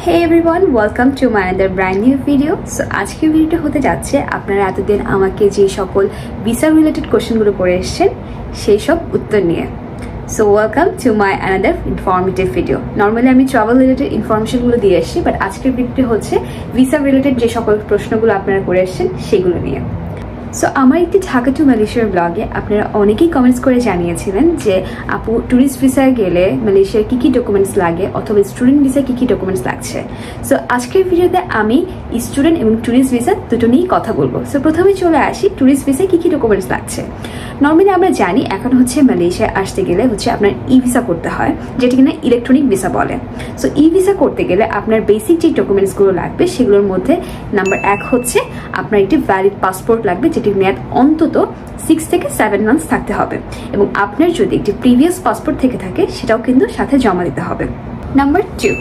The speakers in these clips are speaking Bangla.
Hey everyone, welcome to my another brand new video. So আজকের ভিডিওটা হতে যাচ্ছে আপনারা এতদিন আমাকে যে সকল ভিসা রিলেটেড কোশ্চেনগুলো করে এসেছেন সেই সব উত্তর নিয়ে। So welcome to my another informative video. Normally আমি travel related ইনফরমেশনগুলো দিয়ে আসছি, বাট আজকের ভিডিওটা হচ্ছে ভিসা রিলেটেড যে সকল প্রশ্নগুলো আপনারা করে এসেছেন সেগুলো নিয়ে। সো আমার একটি ঢাকা টু মালয়েশিয়ার ব্লগে আপনারা অনেকেই কমেন্টস করে জানিয়েছিলেন যে আপু ট্যুরিস্ট ভিসায় গেলে মালয়েশিয়ার কী কী ডকুমেন্টস লাগে অথবা স্টুডেন্ট ভিসায় কী কী ডকুমেন্টস লাগছে। সো আজকের ভিডিওতে আমি স্টুডেন্ট এবং ট্যুরিস্ট ভিসা দুটো নিয়েই কথা বলবো। সো প্রথমে চলে আসি ট্যুরিস্ট ভিসায় কী কী ডকুমেন্টস লাগছে। নর্মালি আমরা জানি এখন হচ্ছে মালয়েশিয়ায় আসতে গেলে হচ্ছে আপনার ই ভিসা করতে হয়, যেটা কিনা ইলেকট্রনিক ভিসা বলে। সো ই ভিসা করতে গেলে আপনার বেসিক যে ডকুমেন্টসগুলো লাগবে সেগুলোর মধ্যে নাম্বার 1 হচ্ছে আপনার একটি ভ্যালিড পাসপোর্ট লাগবে, যেটির মেয়াদ অন্তত 6 থেকে 7 মান্থস থাকতে হবে, এবং আপনার যদি একটি প্রিভিয়াস পাসপোর্ট থেকে থাকে সেটাও কিন্তু সাথে জমা দিতে হবে। নাম্বার 2,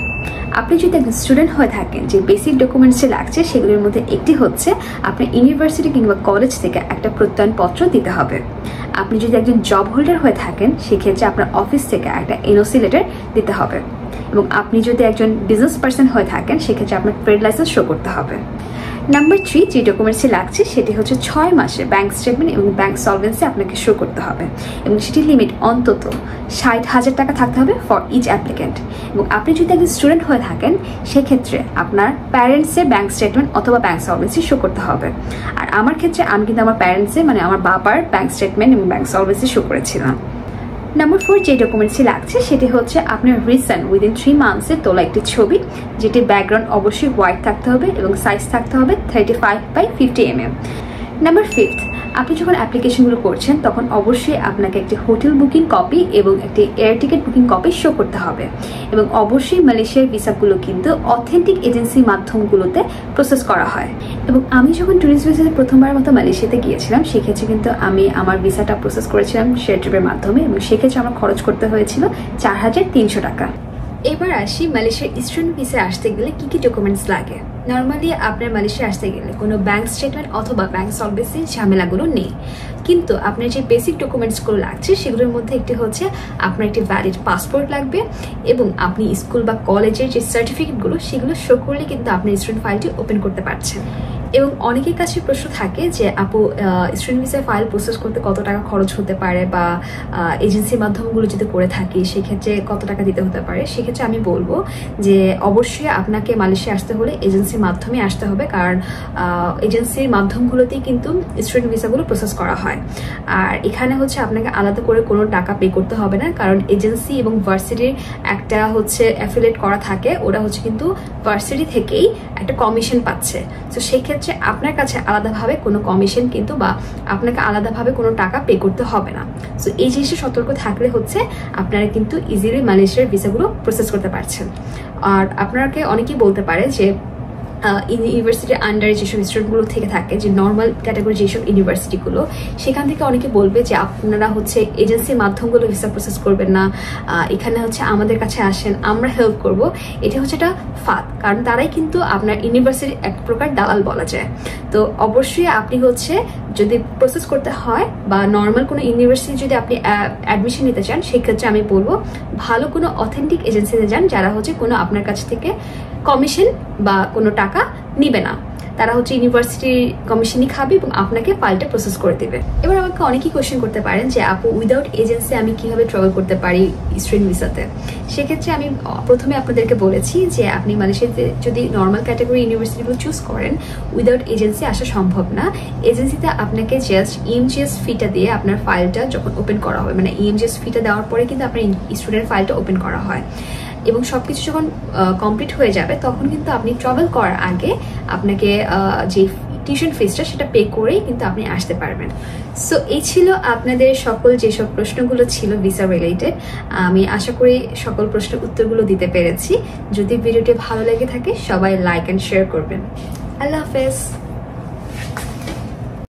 আপনি যদি একজন স্টুডেন্ট হয়ে থাকেন যে বেসিক ডকুমেন্টস লাগছে সেগুলোর মধ্যে একটি হচ্ছে আপনার ইউনিভার্সিটি কিংবা কলেজ থেকে একটা প্রত্যয়নপত্র দিতে হবে। আপনি যদি একজন জব হোল্ডার হয়ে থাকেন সেক্ষেত্রে আপনার অফিস থেকে একটা এনওসি লেটার দিতে হবে, এবং আপনি যদি একজন বিজনেস পার্সন হয়ে থাকেন সেক্ষেত্রে আপনার ট্রেড লাইসেন্স শো করতে হবে। নাম্বার 3, যে ডকুমেন্টসটি লাগছে সেটি হচ্ছে 6 মাসের ব্যাংক স্টেটমেন্ট এবং ব্যাংক সলভেন্সি আপনাকে শো করতে হবে, এবং সেটির লিমিট অন্তত 60,000 টাকা থাকতে হবে ফর ইচ অ্যাপ্লিকেন্ট। এবং আপনি যদি একজন স্টুডেন্ট হয়ে থাকেন সেক্ষেত্রে আপনার প্যারেন্টসের ব্যাংক স্টেটমেন্ট অথবা ব্যাংক সলভেন্সি শো করতে হবে। আর আমার ক্ষেত্রে আমি কিন্তু আমার প্যারেন্টসের মানে আমার বাবার ব্যাংক স্টেটমেন্ট এবং ব্যাংক সলভেন্সি শো করেছিলাম। নাম্বার 4, যে ডকুমেন্টসটি লাগছে সেটি হচ্ছে আপনার রিসেন্ট উইদিন 3 মান্থসে তোলা একটি ছবি, যেটি ব্যাকগ্রাউন্ড অবশ্যই হোয়াইট থাকতে হবে এবং সাইজ থাকতে হবে 35x50 mm। নাম্বার 5, আপনি যখন অ্যাপ্লিকেশনগুলো করছেন তখন অবশ্যই আপনাকে একটি হোটেল বুকিং কপি এবং একটি air ticket booking copy show করতে হবে, এবং অবশ্যই মালয়েশিয়ার ভিসাগুলো কিন্তু অথেন্টিক এজেন্সি মাধ্যমগুলোতে প্রসেস করা হয়। এবং আমি যখন ট্যুরিস্ট ভিসাতে প্রথমবার মতো মালয়েশিয়াতে গিয়েছিলাম সেক্ষেত্রে কিন্তু আমি আমার ভিসাটা প্রসেস করেছিলাম শেয়ার ট্রিপের মাধ্যমে, এবং সেক্ষেত্রে আমার খরচ করতে হয়েছিল 4,300 টাকা। এবার আসি মালয়েশিয়ার স্টুডেন্ট ভিসায় আসতে গেলে কী কী ডকুমেন্টস লাগে। নর্মালি আপনার মালয়েশিয়া আসতে গেলে কোনো ব্যাংক স্টেটমেন্ট অথবা ব্যাংক সলভেন্সির ঝামেলাগুলো নেই, কিন্তু আপনার যে বেসিক ডকুমেন্টসগুলো লাগছে সেগুলোর মধ্যে একটি হচ্ছে আপনার একটি ভ্যালিড পাসপোর্ট লাগবে, এবং আপনি স্কুল বা কলেজের যে সার্টিফিকেটগুলো সেগুলো শো করলে কিন্তু আপনি স্টুডেন্ট ফাইলটি ওপেন করতে পারছেন। এবং অনেকের কাছে প্রশ্ন থাকে যে আপু স্টুডেন্ট ভিসায় ফাইল প্রসেস করতে কত টাকা খরচ হতে পারে, বা এজেন্সির মাধ্যমগুলো যদি করে থাকি সেক্ষেত্রে কত টাকা দিতে হতে পারে। সেক্ষেত্রে আমি বলবো যে অবশ্যই আপনাকে মালয়েশিয়া আসতে হলে এজেন্সির মাধ্যমে আসতে হবে, কারণ এজেন্সির মাধ্যমগুলোতেই কিন্তু স্টুডেন্ট ভিসাগুলো প্রসেস করা হয়। আর এখানে হচ্ছে আপনাকে আলাদা করে কোনো টাকা পে করতে হবে না, কারণ এজেন্সি এবং ভার্সিটির একটা হচ্ছে অ্যাফিলিয়েট করা থাকে, ওরা হচ্ছে কিন্তু ভার্সিটি থেকেই একটা কমিশন পাচ্ছে। তো সেক্ষেত্রে আপনার কাছে আলাদাভাবে কোনো কমিশন কিন্তু বা আপনাকে আলাদাভাবে কোনো টাকা পে করতে হবে না। সো এই জিনিসটা সতর্ক থাকলে হচ্ছে আপনারা কিন্তু ইজিলি মালয়েশিয়ার ভিসাগুলো প্রসেস করতে পারছেন। আর আপনাকে অনেকেই বলতে পারে যে ইউনিভার্সিটির আন্ডারে যেসব স্টুডেন্টগুলো থেকে থাকে, যে নর্মাল ক্যাটাগরি যেসব ইউনিভার্সিটিগুলো, সেখান থেকে অনেকে বলবে যে আপনারা হচ্ছে এজেন্সির মাধ্যমগুলো ভিসা প্রসেস করবেন না, এখানে হচ্ছে আমাদের কাছে আসেন, আমরা হেল্প করব। এটা হচ্ছে একটা ফাঁদ, কারণ তারাই কিন্তু আপনার ইউনিভার্সিটির এক প্রকার দালাল বলা যায়। তো অবশ্যই আপনি হচ্ছে যদি প্রসেস করতে হয় বা নর্মাল কোনো ইউনিভার্সিটি যদি আপনি অ্যাডমিশন নিতে চান সেক্ষেত্রে আমি বলবো ভালো কোনো অথেন্টিক এজেন্সিতে যান, যারা হচ্ছে কোনো আপনার কাছ থেকে কমিশন বা কোনো টাকা নিবে না। তারা হচ্ছে ইউনিভার্সিটির কমিশনই খাবে এবং আপনাকে ফাইলটা প্রসেস করে দেবে। এবার আমাকে অনেকেই কোয়েশ্চেন করতে পারেন যে আপু উইদাউট এজেন্সি আমি কিভাবে ট্রাভেল করতে পারি স্টুডেন্ট ভিসাতে। সেক্ষেত্রে আমি প্রথমে আপনাদেরকে বলেছি যে আপনি মালয়েশিয়াতে যদি নর্মাল ক্যাটাগরি ইউনিভার্সিটিগুলো চুজ করেন উইদাউট এজেন্সি আসা সম্ভব না। এজেন্সিতে আপনাকে জাস্ট ইএমজিএস ফিটা দিয়ে আপনার ফাইলটা যখন ওপেন করা হয়, মানে ইএমজিএস ফিটা দেওয়ার পরে কিন্তু আপনার স্টুডেন্ট ফাইলটা ওপেন করা হয়, এবং সবকিছু যখন কমপ্লিট হয়ে যাবে তখন কিন্তু আপনি ট্রাভেল করার আগে আপনাকে যে টিউশন ফিসটা সেটা পে করেই কিন্তু আপনি আসতে পারবেন। সো এই ছিল আপনাদের সকল যেসব প্রশ্নগুলো ছিল ভিসা রিলেটেড। আমি আশা করি সকল প্রশ্নের উত্তরগুলো দিতে পেরেছি। যদি ভিডিওটি ভালো লেগে থাকে সবাই লাইক অ্যান্ড শেয়ার করবেন। আল্লাহ হাফেজ।